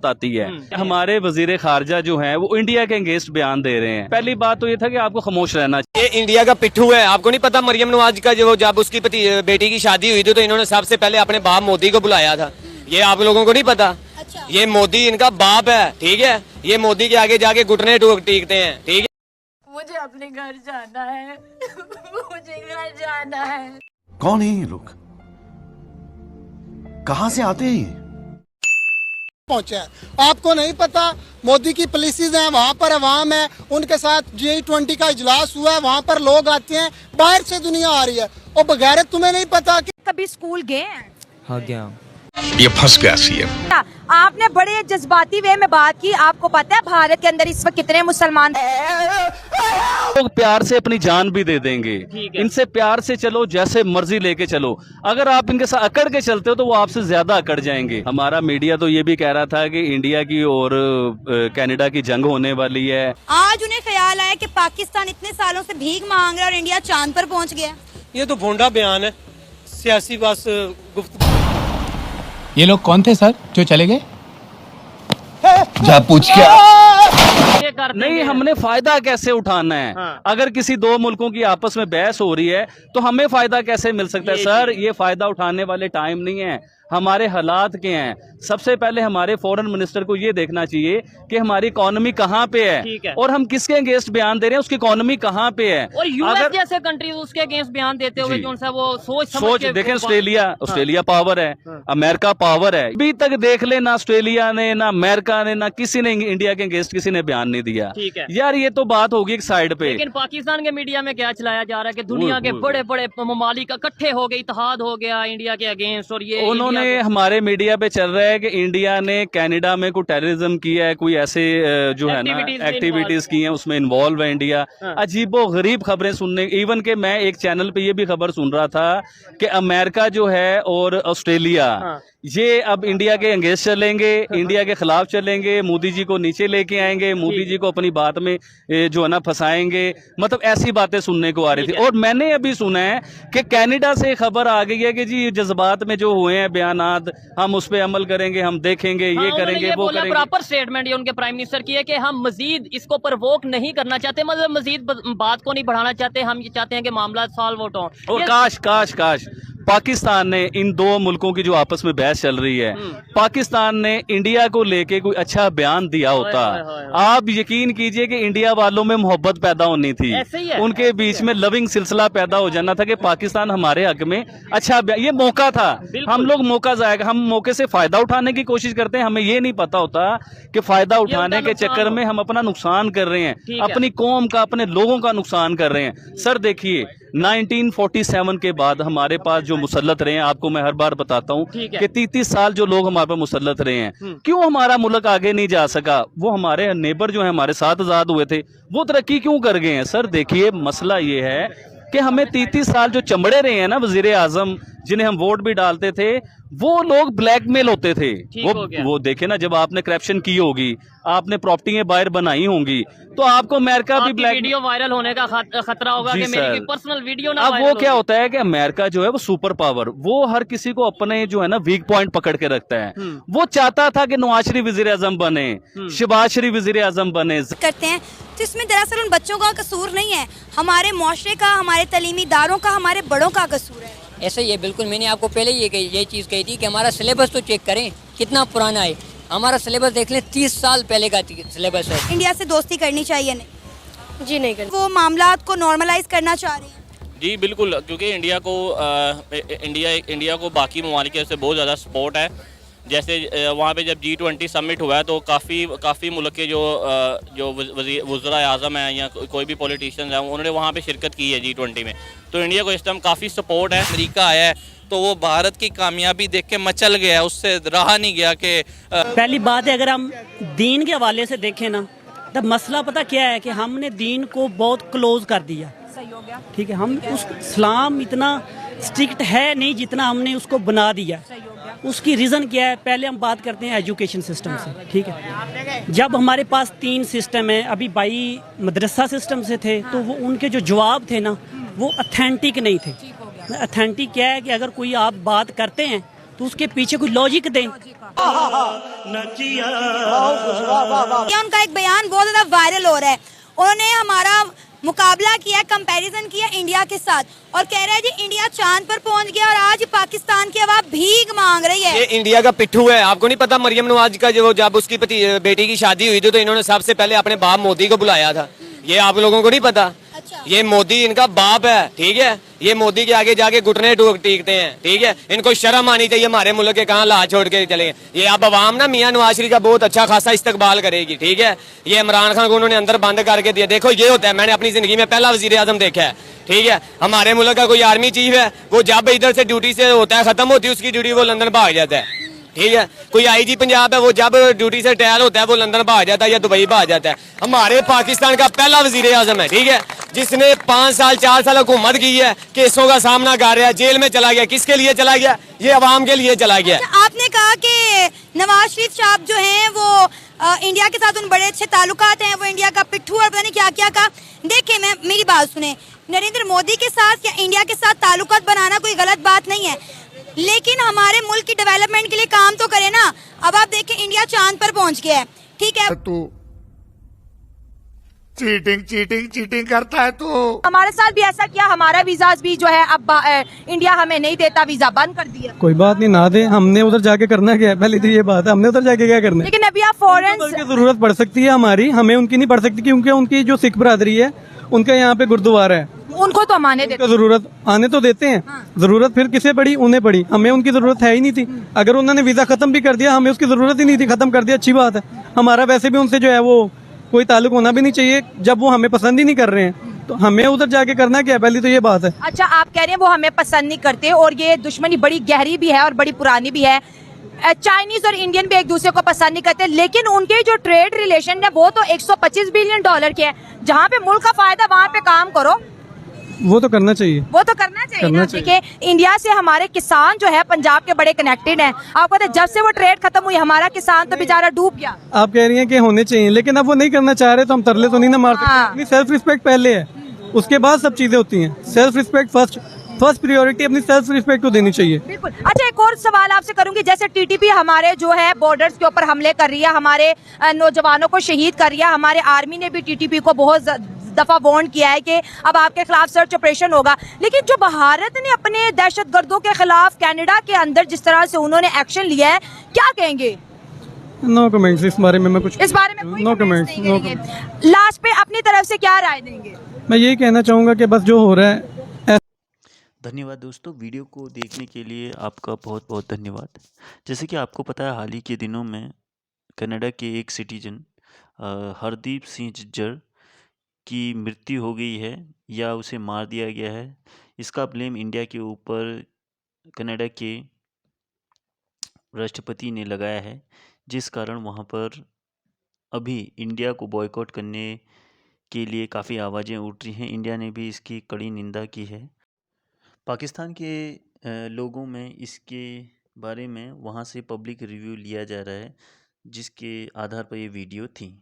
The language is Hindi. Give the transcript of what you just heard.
बात आती है। हमारे वजीर खारजा जो हैं वो इंडिया के अगेंस्ट बयान दे रहे हैं। पहली बात तो ये था कि आपको खामोश रहना चाहिए। ये इंडिया का पिट्ठू है, आपको नहीं पता मरियम नवाज का जो जब उसकी बेटी की शादी हुई थी तो इन्होंने सबसे पहले अपने बाप मोदी को बुलाया था। ये आप लोगों को नहीं पता? अच्छा। ये मोदी इनका बाप है, ठीक है। ये मोदी के आगे जाके घुटने टेकते हैं, ठीक है। मुझे अपने घर जाना है। मुझे घर जाना है। कौन है ये लोग, कहां से आते हैं? पहुंचा है आपको नहीं पता? मोदी की पॉलिसीज हैं, वहाँ पर अवाम है, उनके साथ G20 का इजलास हुआ है, वहाँ पर लोग आते हैं, बाहर से दुनिया आ रही है। और बगैर तुम्हें नहीं पता कि कभी स्कूल गए हैं? हाँ गया। ये फंस गया सीएम। आपने बड़े जज्बाती वे में बात की। आपको पता है भारत के अंदर इस वक्त कितने मुसलमान लोग प्यार से अपनी जान भी दे देंगे। इनसे प्यार से चलो, जैसे मर्जी लेके चलो। अगर आप इनके साथ अकड़ के चलते हो तो वो आपसे ज्यादा अकड़ जाएंगे। हमारा मीडिया तो ये भी कह रहा था कि इंडिया की और कनाडा की जंग होने वाली है। आज उन्हें ख्याल आया कि पाकिस्तान इतने सालों से भीख मांग रहा है और इंडिया चांद पर पहुंच गया। ये तो भोंडा बयान है, सियासी बस गुफ्तगू। ये लोग कौन थे सर जो चले गए? जा पूछ क्या? नहीं, हमने फायदा कैसे उठाना है? अगर किसी दो मुल्कों की आपस में बहस हो रही है तो हमें फायदा कैसे मिल सकता है? सर, ये फायदा उठाने वाले टाइम नहीं है। हमारे हालात के हैं। सबसे पहले हमारे फॉरेन मिनिस्टर को ये देखना चाहिए कि हमारी इकोनॉमी कहाँ पे है और हम किसके अगेंस्ट बयान दे रहे हैं, उसकी इकोनॉमी कहाँ पे है। और यूएस जैसे कंट्री उसके अगेंस्ट बयान देते हुए जो उनसे वो सोच देखें, ऑस्ट्रेलिया पावर है, अमेरिका पावर है। अभी तक देख ले, ना ऑस्ट्रेलिया ने, ना अमेरिका ने, ना किसी ने इंडिया के अगेंस्ट किसी ने बयान नहीं दिया। यार, ये तो बात होगी एक साइड पे। लेकिन पाकिस्तान के मीडिया में क्या चलाया जा रहा है कि दुनिया के बड़े बड़े ममालिक इकट्ठे हो गए, इत्तेहाद हो गया इंडिया के अगेंस्ट। और ये उन्होंने हमारे मीडिया पे चल रहा है कि इंडिया ने कनाडा में कोई टेररिज्म किया है, कोई ऐसे जो है ना एक्टिविटीज की हैं, उसमें इन्वॉल्व है इंडिया। अजीबो गरीब खबरें सुनने। इवन के मैं एक चैनल पे ये भी खबर सुन रहा था कि अमेरिका जो है और ऑस्ट्रेलिया ये अब इंडिया के अगेंस्ट चलेंगे, इंडिया के खिलाफ चलेंगे, मोदी जी को नीचे लेके आएंगे, मोदी जी को अपनी बात में जो है ना फंसाएंगे। मतलब ऐसी बातें सुनने को आ रही थी। और मैंने अभी सुना है कि कनाडा से खबर आ गई है कि जी जज्बात में जो हुए हैं बयानात, हम उस पर अमल करेंगे, हम देखेंगे, ये करेंगे, वो करेंगे। प्रॉपर स्टेटमेंट ये उनके प्राइम मिनिस्टर की है कि हम मजीद इसको प्रवोक नहीं करना चाहते, मतलब मजीद बात को नहीं बढ़ाना चाहते। हम ये चाहते हैं कि मामला सॉल्व आउट हो। और काश पाकिस्तान ने, इन दो मुल्कों की जो आपस में बहस चल रही है, पाकिस्तान ने इंडिया को लेके कोई अच्छा बयान दिया होता। आप यकीन कीजिए कि इंडिया वालों में मोहब्बत पैदा होनी थी, उनके बीच में लविंग सिलसिला पैदा हो जाना था कि पाकिस्तान हमारे हक में अच्छा ये मौका था। हम लोग मौका जाएगा, हम मौके से फायदा उठाने की कोशिश करते हैं। हमें ये नहीं पता होता कि फायदा उठाने के चक्कर में हम अपना नुकसान कर रहे हैं, अपनी कौम का, अपने लोगों का नुकसान कर रहे हैं। सर देखिए, 1947 के बाद हमारे पास जो मुसल्लत रहे हैं, आपको मैं हर बार बताता हूँ कि 33 साल जो लोग हमारे पास मुसल्लत रहे हैं, क्यों हमारा मुल्क आगे नहीं जा सका? वो हमारे नेबर जो है हमारे साथ आजाद हुए थे, वो तरक्की क्यों कर गए हैं? सर देखिए, मसला ये है कि हमें 33 साल जो चमड़े रहे हैं ना वजीर आजम, जिन्हें हम वोट भी डालते थे, वो लोग ब्लैकमेल होते थे। वो देखे ना, जब आपने करप्शन की होगी, आपने प्रॉपर्टी बाहर बनाई होंगी, तो आपको अमेरिका भी वीडियो वायरल होने का खतरा होगा कि मेरी पर्सनल वीडियो ना। अब वो क्या होता है कि अमेरिका जो है वो सुपर पावर, वो हर किसी को अपने जो है ना वीक पॉइंट पकड़ के रखता है। वो चाहता था कि नवाज शरीफ वजीर आजम बने, शहबाज शरीफ वजीर आजम बने करते हैं। तो इसमें दरअसल उन बच्चों का कसूर नहीं है, हमारे मुआशरे का, हमारे तलीमी इदारों का, हमारे बड़ों का कसूर है। ऐसा ही है, बिल्कुल। मैंने आपको पहले ये चीज़ कही थी कि हमारा सिलेबस तो चेक करें कितना पुराना है। हमारा सिलेबस देख लें, 30 साल पहले का सिलेबस है। इंडिया से दोस्ती करनी चाहिए? नहीं जी, नहीं करनी। वो मामलात को नॉर्मलाइज करना चाह रहे हैं? जी बिल्कुल, क्योंकि इंडिया को बाकी ममालिक से बहुत ज़्यादा सपोर्ट है। जैसे वहाँ पे जब G20 समिट हुआ है तो काफ़ी मुल्क के जो वज़ीर आज़म हैं या कोई भी पॉलिटिशियंस हैं, उन्होंने वहाँ पे शिरकत की है G20 में। तो इंडिया को इस टाइम काफ़ी सपोर्ट है। अमेरिका आया है तो वो भारत की कामयाबी देख के मचल गया, उससे रहा नहीं गया कि पहली बात है, अगर हम दीन के हवाले से देखें ना, तो मसला पता क्या है कि हमने दीन को बहुत क्लोज कर दिया। सही हो गया। ठीक है, हम उस इस्लाम इतना स्ट्रिक्ट है नहीं जितना हमने उसको बना दिया। उसकी रीज़न क्या है? पहले हम बात करते हैं एजुकेशन सिस्टम से। ठीक है, जब हमारे पास 3 सिस्टम है, अभी भाई मदरसा सिस्टम से थे, तो वो उनके जो जवाब थे ना, वो ऑथेंटिक नहीं थे। ऑथेंटिक क्या है कि अगर कोई आप बात करते हैं तो उसके पीछे कोई लॉजिक दें। ये उनका एक बयान बहुत ज्यादा वायरल हो रहा है। उन्होंने हमारा मुकाबला किया, कंपैरिजन किया इंडिया के साथ और कह रहा है जी इंडिया चांद पर पहुंच गया और आज पाकिस्तान की आवाम भीख मांग रही है। ये इंडिया का पिट्ठू है। आपको नहीं पता मरियम नवाज का जो जब उसकी बेटी की शादी हुई थी तो इन्होंने सबसे पहले अपने बाप मोदी को बुलाया था। ये आप लोगों को नहीं पता। ये मोदी इनका बाप है, ठीक है। ये मोदी के आगे जाके घुटने टीकते हैं, ठीक है। इनको शर्म आनी चाहिए हमारे मुल्क के कहाँ लाश छोड़ के चले। ये अब अवाम ना मियां नवाज शरीफ का बहुत अच्छा खासा इस्तकबाल करेगी, ठीक है। ये इमरान खान को उन्होंने अंदर बंद करके दिया। देखो ये होता है, मैंने अपनी जिंदगी में पहला वजीर आजम देखा है, ठीक है। हमारे मुल्क का कोई आर्मी चीफ है, वो जब इधर से ड्यूटी से होता है, खत्म होती है उसकी ड्यूटी, वो लंदन भाग जाता है, ठीक है। कोई आईजी पंजाब है, वो जब ड्यूटी से रिटायर होता है वो लंदन भाग जाता है या दुबई भाग जाता है। हमारे पाकिस्तान का पहला वजीर आजम है, ठीक है, जिसने 5 साल 4 साल हुकूमत की है, केसों का सामना कर रहा है, जेल में चला गया। किसके लिए चला गया? ये अवाम के लिए चला गया। आपने कहा कि नवाज शरीफ साहब जो हैं वो इंडिया के साथ उन बड़े अच्छे ताल्लुकात हैं, वो इंडिया का पिट्ठू और पता नहीं क्या क्या कहा। देखिए मेरी बात सुने, नरेंद्र मोदी के साथ या इंडिया के साथ ताल्लुकात बनाना कोई गलत बात नहीं है, लेकिन हमारे मुल्क की डेवलपमेंट के लिए काम तो करे ना। अब आप देखिए इंडिया चांद पर पहुंच गया है, ठीक है। तू चीटिंग करता है तू। हमारे साथ भी ऐसा किया, हमारा वीजा भी जो है अब इंडिया हमें नहीं देता, वीजा बंद कर दिया। कोई बात नहीं, ना दे, हमने उधर जाके करना क्या है, पहले तो ये बात है, हमने उधर जाके क्या करना है। लेकिन अभी आप फॉरेन की जरूरत पड़ सकती है हमारी, हमें उनकी नहीं पड़ सकती, क्योंकि उनकी जो सिख बरादरी है उनका यहाँ पे गुरुद्वारा है, उनको तो हम आने देते, जरूरत आने तो देते हैं। जरूरत फिर किसे पड़ी? उन्हें पड़ी, हमें उनकी जरूरत है ही नहीं थी। अगर उन्होंने वीजा खत्म भी कर दिया, हमें उसकी जरूरत ही नहीं थी, खत्म कर दिया, अच्छी बात है। हमारा वैसे भी उनसे जो है वो कोई ताल्लुक होना भी नहीं चाहिए, जब वो हमें पसंद ही नहीं कर रहे हैं तो हमें उधर जाके करना क्या है, पहली तो ये बात है। अच्छा, आप कह रहे हैं वो हमें पसंद नहीं करते और ये दुश्मनी बड़ी गहरी भी है और बड़ी पुरानी भी है। चाइनीज और इंडियन भी एक दूसरे को पसंद नहीं करते, लेकिन उनके जो ट्रेड रिलेशन है वो तो 125 बिलियन डॉलर के हैं। जहाँ पे मुल्क का फायदा वहाँ पे काम करो, वो तो करना चाहिए, वो तो करना चाहिए ना। देखिए इंडिया से हमारे किसान जो है पंजाब के बड़े कनेक्टेड हैं। आपको पता है जब से वो ट्रेड खत्म हुई हमारा किसान तो बेचारा डूब गया। आप कह रही हैं कि होने चाहिए, लेकिन अब वो नहीं करना चाह रहे तो हम तरले तो नहीं ना मार सकते। सेल्फ रिस्पेक्ट पहले है, उसके बाद सब चीजें होती हैं। सेल्फ रिस्पेक्ट फर्स्ट प्रायोरिटी अपनी सेल्फ रिस्पेक्ट को देनी चाहिए। बिल्कुल। अच्छा, एक और सवाल आपसे करूंगी, जैसे टीटीपी हमारे जो है बॉर्डर्स के ऊपर हमले कर रही है, हमारे नौजवानों को शहीद कर रही है, हमारे आर्मी ने भी टीटीपी को बहुत दफा वार्न किया है कि अब आपके खिलाफ सर्च ऑपरेशन होगा, लेकिन जो भारत ने अपने दहशतगर्दों के खिलाफ कनाडा के अंदर जिस तरह से उन्होंने एक्शन लिया है, क्या कहेंगे? नो कमेंट्स, इस बारे में मैं कुछ इस बारे में नो कमेंट्स। लास्ट पे अपनी तरफ से क्या राय देंगे? मैं यही कहना चाहूँगा कि बस जो हो रहा है। धन्यवाद दोस्तों, वीडियो को देखने के लिए आपका बहुत बहुत धन्यवाद। जैसे कि आपको पता है, हाल ही के दिनों में कनाडा के एक सिटीजन हरदीप सिंह झज्जर की मृत्यु हो गई है या उसे मार दिया गया है। इसका ब्लेम इंडिया के ऊपर कनाडा के राष्ट्रपति ने लगाया है, जिस कारण वहाँ पर अभी इंडिया को बॉयकॉट करने के लिए काफ़ी आवाज़ें उठ रही हैं। इंडिया ने भी इसकी कड़ी निंदा की है। पाकिस्तान के लोगों में इसके बारे में वहाँ से पब्लिक रिव्यू लिया जा रहा है, जिसके आधार पर ये वीडियो थी।